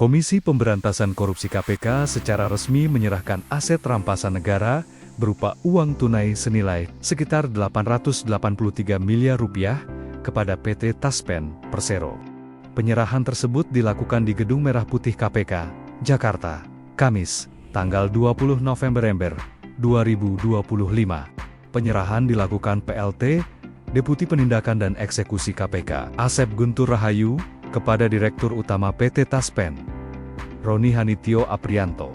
Komisi Pemberantasan Korupsi KPK secara resmi menyerahkan aset rampasan negara berupa uang tunai senilai sekitar 883 miliar rupiah kepada PT Taspen Persero. Penyerahan tersebut dilakukan di Gedung Merah Putih KPK, Jakarta, Kamis, tanggal 20 November 2025. Penyerahan dilakukan PLT, Deputi Penindakan dan Eksekusi KPK, Asep Guntur Rahayu, kepada Direktur Utama PT Taspen, Roni Hanitio Aprianto.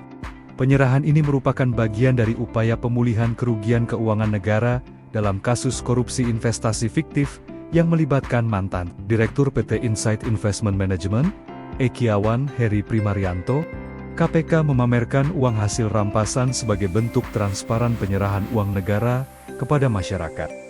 Penyerahan ini merupakan bagian dari upaya pemulihan kerugian keuangan negara dalam kasus korupsi investasi fiktif yang melibatkan mantan Direktur PT Insight Investment Management, Ekiawan Heri Primarianto. KPK memamerkan uang hasil rampasan sebagai bentuk transparan penyerahan uang negara kepada masyarakat.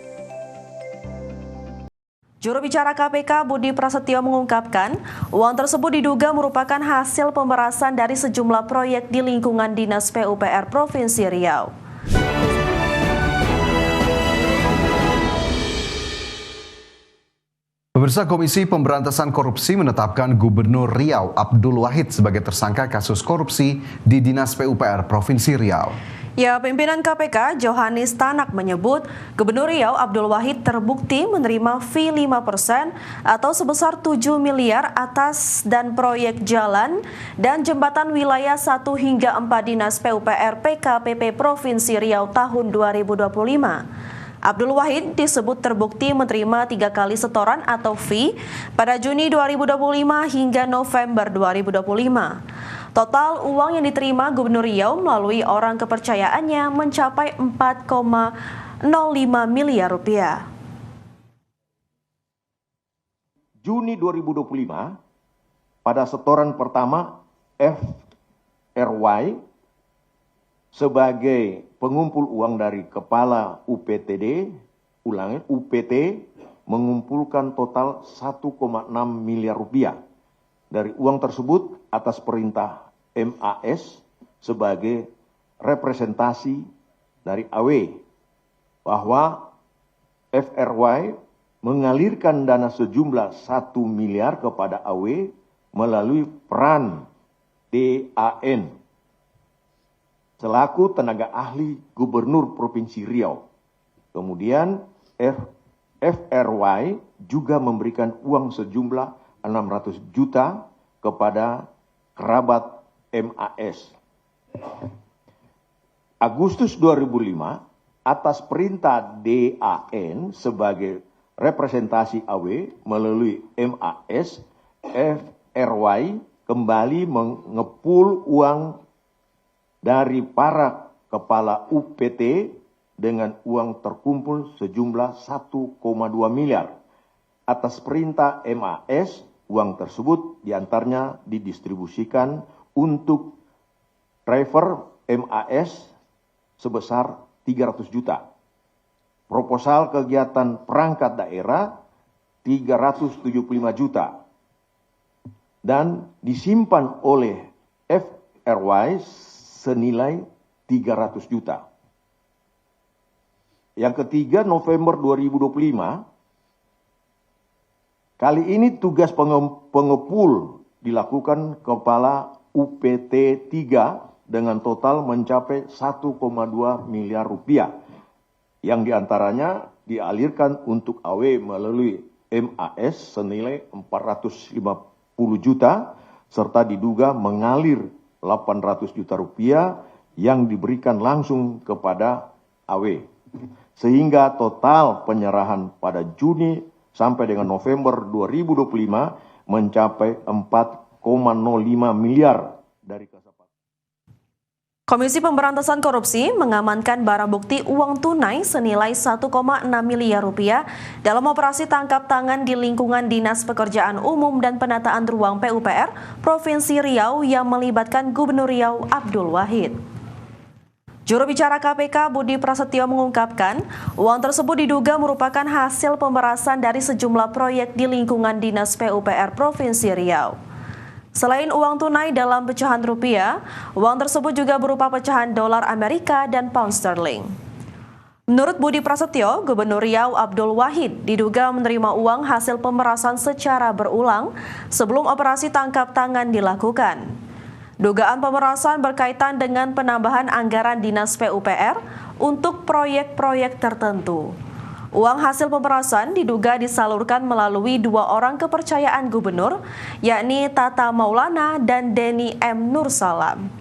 Juru bicara KPK Budi Prasetyo mengungkapkan, uang tersebut diduga merupakan hasil pemerasan dari sejumlah proyek di lingkungan Dinas PUPR Provinsi Riau. Pemirsa, Komisi Pemberantasan Korupsi menetapkan Gubernur Riau Abdul Wahid sebagai tersangka kasus korupsi di Dinas PUPR Provinsi Riau. Ya, pimpinan KPK Johanis Tanak menyebut Gubernur Riau Abdul Wahid terbukti menerima fee 5% atau sebesar 7 miliar atas dan proyek jalan dan jembatan wilayah 1 hingga 4 Dinas PUPR PKPP Provinsi Riau tahun 2025. Abdul Wahid disebut terbukti menerima 3 kali setoran atau fee pada Juni 2025 hingga November 2025. Total uang yang diterima Gubernur Riau melalui orang kepercayaannya mencapai 4,05 miliar rupiah. Juni 2025, pada setoran pertama FRY sebagai pengumpul uang dari Kepala UPTD, UPT mengumpulkan total 1,6 miliar rupiah. Dari uang tersebut atas perintah MAS sebagai representasi dari AW bahwa FRY mengalirkan dana sejumlah 1 miliar kepada AW melalui peran DAN selaku tenaga ahli Gubernur Provinsi Riau. Kemudian FRY juga memberikan uang sejumlah 600 juta kepada kerabat MAS. Agustus 2005, atas perintah DAN sebagai representasi AW melalui MAS, FRY kembali mengepul uang dari para kepala UPT dengan uang terkumpul sejumlah 1,2 miliar. Atas perintah MAS, uang tersebut diantaranya didistribusikan untuk driver MAS sebesar 300 juta. Proposal kegiatan perangkat daerah 375 juta. Dan disimpan oleh FRY senilai 300 juta. Yang ketiga, November 2025, kali ini tugas pengepul dilakukan Kepala UPT 3 dengan total mencapai 1,2 miliar rupiah. Yang diantaranya dialirkan untuk AW melalui MAS senilai 450 juta, serta diduga mengalir 800 juta rupiah yang diberikan langsung kepada AW. Sehingga total penyerahan pada Juni sampai dengan November 2025 mencapai 4,05 miliar dari Kasapata. Komisi Pemberantasan Korupsi mengamankan barang bukti uang tunai senilai 1,6 miliar rupiah dalam operasi tangkap tangan di lingkungan Dinas Pekerjaan Umum dan Penataan Ruang PUPR Provinsi Riau yang melibatkan Gubernur Riau Abdul Wahid. Juru bicara KPK Budi Prasetyo mengungkapkan, uang tersebut diduga merupakan hasil pemerasan dari sejumlah proyek di lingkungan Dinas PUPR Provinsi Riau. Selain uang tunai dalam pecahan rupiah, uang tersebut juga berupa pecahan dolar Amerika dan pound sterling. Menurut Budi Prasetyo, Gubernur Riau Abdul Wahid diduga menerima uang hasil pemerasan secara berulang sebelum operasi tangkap tangan dilakukan. Dugaan pemerasan berkaitan dengan penambahan anggaran Dinas PUPR untuk proyek-proyek tertentu. Uang hasil pemerasan diduga disalurkan melalui 2 orang kepercayaan gubernur, yakni Tata Maulana dan Denny M. Nursalam.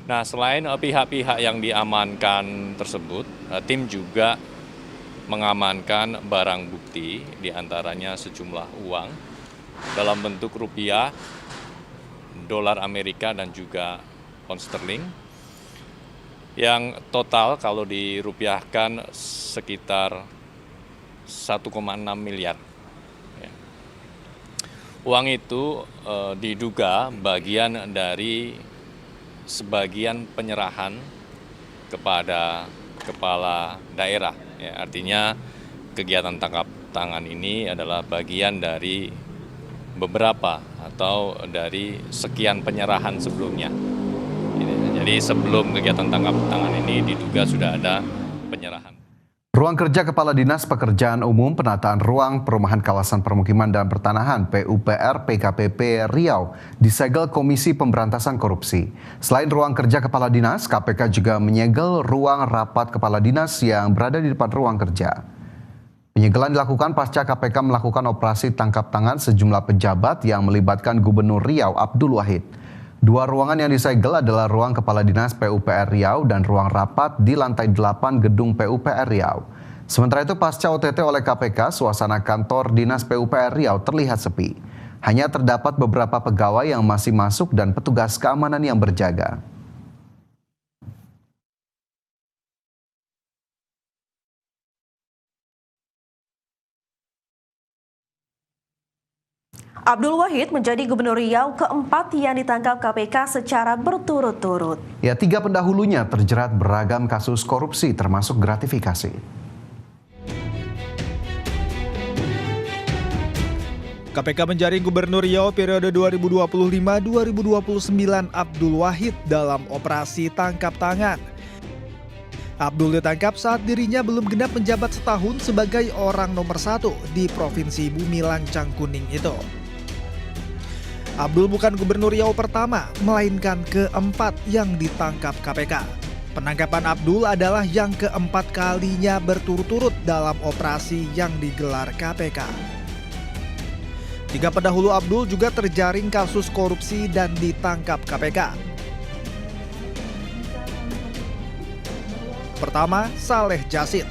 Nah, selain pihak-pihak yang diamankan tersebut, tim juga mengamankan barang bukti, diantaranya sejumlah uang dalam bentuk rupiah, dolar Amerika, dan juga pound sterling, yang total kalau dirupiahkan sekitar 1,6 miliar. Uang itu diduga bagian dari sebagian penyerahan kepada kepala daerah. Ya, artinya kegiatan tangkap tangan ini adalah bagian dari beberapa atau dari sekian penyerahan sebelumnya. Jadi sebelum kegiatan tangkap tangan ini diduga sudah ada penyerahan. Ruang kerja Kepala Dinas Pekerjaan Umum Penataan Ruang Perumahan Kawasan Permukiman dan Pertanahan PUPR PKPP Riau disegel Komisi Pemberantasan Korupsi. Selain ruang kerja Kepala Dinas, KPK juga menyegel ruang rapat Kepala Dinas yang berada di depan ruang kerja. Penyegelan dilakukan pasca KPK melakukan operasi tangkap tangan sejumlah pejabat yang melibatkan Gubernur Riau Abdul Wahid. 2 ruangan yang disegel adalah ruang Kepala Dinas PUPR Riau dan ruang rapat di lantai 8 gedung PUPR Riau. Sementara itu pasca OTT oleh KPK, suasana kantor Dinas PUPR Riau terlihat sepi. Hanya terdapat beberapa pegawai yang masih masuk dan petugas keamanan yang berjaga. Abdul Wahid menjadi Gubernur Riau keempat yang ditangkap KPK secara berturut-turut. Ya, 3 pendahulunya terjerat beragam kasus korupsi termasuk gratifikasi. KPK menjaring Gubernur Riau periode 2025-2029 Abdul Wahid dalam operasi tangkap tangan. Abdul ditangkap saat dirinya belum genap menjabat setahun sebagai orang nomor 1 di Provinsi Bumi Lancang Kuning itu. Abdul bukan Gubernur Riau pertama, melainkan keempat yang ditangkap KPK. Penangkapan Abdul adalah yang keempat kalinya berturut-turut dalam operasi yang digelar KPK. 3 pendahulu Abdul juga terjaring kasus korupsi dan ditangkap KPK. Pertama, Saleh Jasid.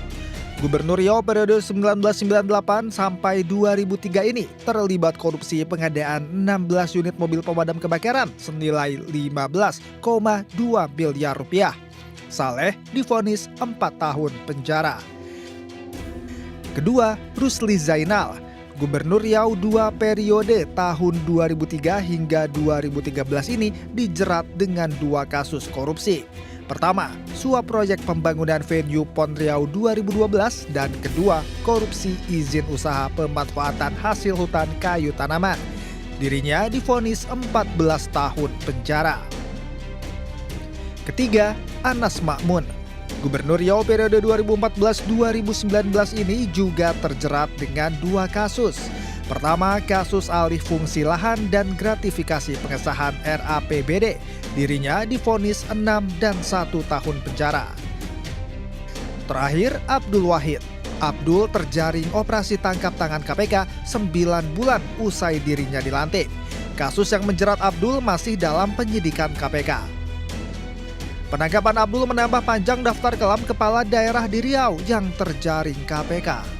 Gubernur Riau periode 1998 sampai 2003 ini terlibat korupsi pengadaan 16 unit mobil pemadam kebakaran senilai 15,2 miliar rupiah. Saleh divonis 4 tahun penjara. Kedua, Rusli Zainal. Gubernur Riau 2 periode tahun 2003 hingga 2013 ini dijerat dengan 2 kasus korupsi. Pertama, suap proyek pembangunan venue PON Riau 2012 dan kedua, korupsi izin usaha pemanfaatan hasil hutan kayu tanaman. Dirinya divonis 14 tahun penjara. Ketiga, Anas Makmun. Gubernur Riau periode 2014-2019 ini juga terjerat dengan 2 kasus. Pertama, kasus alih fungsi lahan dan gratifikasi pengesahan RAPBD. Dirinya divonis 6 dan 1 tahun penjara. Terakhir, Abdul Wahid. Abdul terjaring operasi tangkap tangan KPK 9 bulan usai dirinya dilantik. Kasus yang menjerat Abdul masih dalam penyidikan KPK. Penangkapan Abdul menambah panjang daftar kelam kepala daerah di Riau yang terjaring KPK.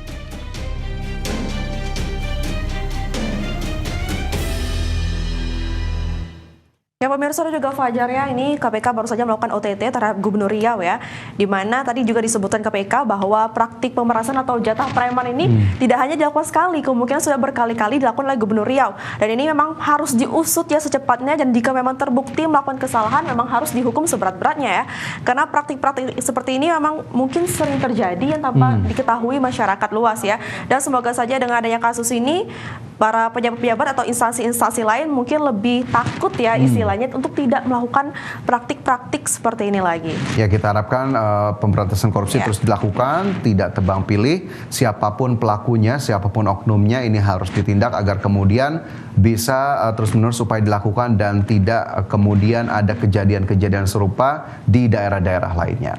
Ya pemirsa dan juga Fajar, ya, ini KPK baru saja melakukan OTT terhadap Gubernur Riau, ya, di mana tadi juga disebutkan KPK bahwa praktik pemerasan atau jatah preman ini tidak hanya dilakukan sekali, kemungkinan sudah berkali-kali dilakukan oleh Gubernur Riau, dan ini memang harus diusut ya secepatnya, dan jika memang terbukti melakukan kesalahan memang harus dihukum seberat-beratnya, ya, karena praktik-praktik seperti ini memang mungkin sering terjadi yang tanpa diketahui masyarakat luas, ya, dan semoga saja dengan adanya kasus ini para pejabat-pejabat atau instansi-instansi lain mungkin lebih takut ya istilahnya untuk tidak melakukan praktik-praktik seperti ini lagi. Ya, kita harapkan pemberantasan korupsi terus dilakukan, tidak tebang pilih, siapapun pelakunya, siapapun oknumnya ini harus ditindak agar kemudian bisa terus-menerus supaya dilakukan dan tidak kemudian ada kejadian-kejadian serupa di daerah-daerah lainnya.